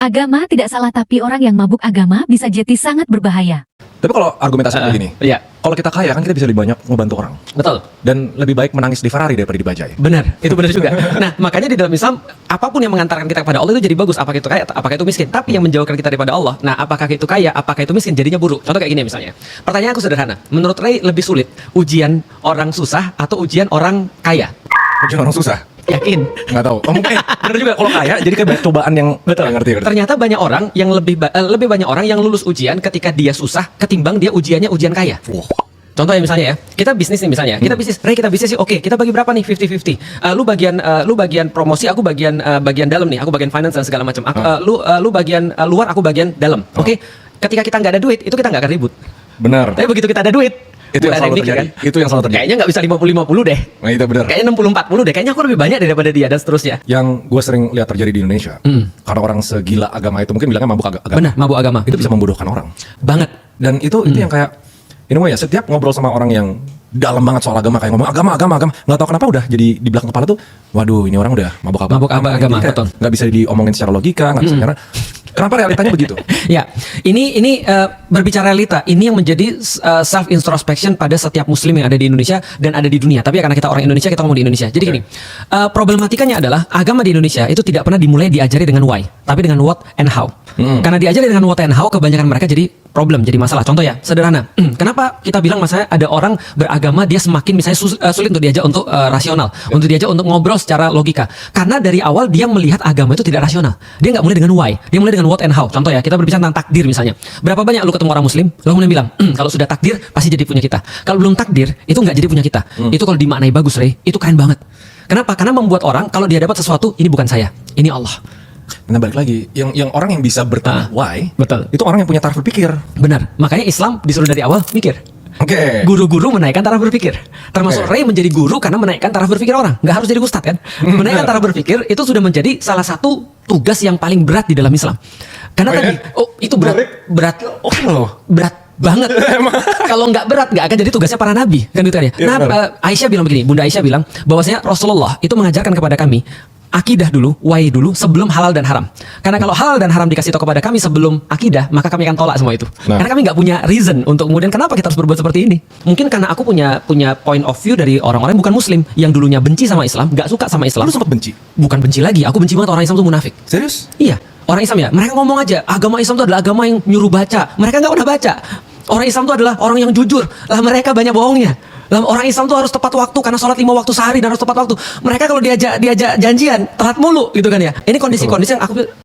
Agama tidak salah, tapi orang yang mabuk agama bisa jadi sangat berbahaya. Tapi kalau argumentasi kayak gini, Iya, kalau kita kaya kan kita bisa lebih banyak ngebantu orang. betul. Dan lebih baik menangis di Ferrari daripada di bajai. Benar, itu benar juga. Nah, makanya di dalam Islam, apapun yang mengantarkan kita kepada Allah itu jadi bagus. Apakah itu kaya, apakah itu miskin. Tapi yang menjauhkan kita daripada Allah, nah apakah itu kaya, apakah itu miskin, jadinya buruk. Contoh kayak gini misalnya. Pertanyaan aku sederhana. Menurut Ray lebih sulit ujian orang susah atau ujian orang kaya? Ujian orang susah. Yakin? Nggak tahu. Oh, mungkin bener juga kalau kaya jadi kayak banyak cobaan yang Betul. ngerti. Ternyata banyak orang yang lebih banyak orang yang lulus ujian ketika dia susah ketimbang dia ujiannya ujian kaya. Wah. Contohnya misalnya ya, kita bisnis nih misalnya, kita bisnis, Ray kita bisnis sih, oke, kita bagi berapa nih, 50-50. Lu bagian promosi, aku bagian dalam nih, aku bagian finance dan segala macam. Lu bagian luar, aku bagian dalam. Oke, ketika kita nggak ada duit, itu kita nggak akan ribut. Benar. Tapi begitu kita ada duit, Itu yang mulai ada selalu mikir, terjadi. Itu yang selalu terjadi. Kayaknya nggak bisa 50-50 deh. Nah, itu benar. Kayaknya 60-40 deh. Kayaknya aku lebih banyak daripada dia dan seterusnya. Yang gue sering lihat terjadi di Indonesia, karena orang segila agama itu mungkin bilangnya mabuk agama. Benar, mabuk agama. Itu bisa membodohkan orang. Banget. Dan itu yang kayak anyway ya, setiap ngobrol sama orang yang dalam banget soal agama, kayak ngomong agama, nggak tahu kenapa udah jadi di belakang kepala tuh, waduh ini orang udah mabuk agama. Mabuk agama, Jadi kayak betul. nggak bisa diomongin secara logika, nggak bisa karena kenapa realitanya begitu? Ya, ini berbicara realita, ini yang menjadi self introspection pada setiap muslim yang ada di Indonesia dan ada di dunia. Tapi karena kita orang Indonesia, kita ngomong di Indonesia. Jadi gini, problematikanya adalah agama di Indonesia itu tidak pernah dimulai diajari dengan why, tapi dengan what and how. Karena diajari dengan what and how, kebanyakan mereka jadi problem, jadi masalah. Contoh ya, sederhana. Kenapa kita bilang misalnya ada orang beragama dia semakin misalnya sulit untuk diajak untuk rasional, untuk diajak untuk ngobrol secara logika. Karena dari awal dia melihat agama itu tidak rasional. Dia nggak mulai dengan why, dia mulai dengan what and how. Contoh ya, kita berbicara tentang takdir misalnya. Berapa banyak lu ketemu orang muslim, lu kemudian bilang, kalau sudah takdir pasti jadi punya kita. Kalau belum takdir, itu nggak jadi punya kita. Itu kalau dimaknai bagus, Ray, itu keren banget. Kenapa? Karena membuat orang kalau dia dapat sesuatu, ini bukan saya, ini Allah. Nah balik lagi, yang orang yang bisa bertanya why, betul. itu orang yang punya taraf berpikir. Benar. Makanya Islam disuruh dari awal mikir. Oke. Guru-guru menaikkan taraf berpikir. Termasuk Ray menjadi guru karena menaikkan taraf berpikir orang. Nggak harus jadi ustadz kan? Menaikkan taraf berpikir itu sudah menjadi salah satu tugas yang paling berat di dalam Islam. Karena tadi, itu berat banget. Kalau nggak berat nggak akan jadi tugasnya para nabi kan gitu kan ya. Aisyah bilang begini, Bunda Aisyah bilang bahwasanya Rasulullah itu mengajarkan kepada kami akidah dulu, why dulu sebelum halal dan haram. Karena kalau halal dan haram dikasih tahu kepada kami sebelum akidah, maka kami akan tolak semua itu. Karena kami nggak punya reason untuk kemudian kenapa kita harus berbuat seperti ini. Mungkin karena aku punya point of view dari orang-orang bukan muslim yang dulunya benci sama Islam, nggak suka sama Islam. Lu sempat benci? Bukan benci lagi, aku benci banget orang Islam tuh munafik. Serius? Iya, orang Islam ya. Mereka ngomong aja, agama Islam itu adalah agama yang nyuruh baca. Mereka nggak pernah baca. Orang Islam itu adalah orang yang jujur. Lah mereka banyak bohongnya. Lah orang Islam itu harus tepat waktu karena sholat 5 waktu sehari dan harus tepat waktu. Mereka kalau diajak janjian telat mulu gitu kan ya. Ini kondisi-kondisi yang aku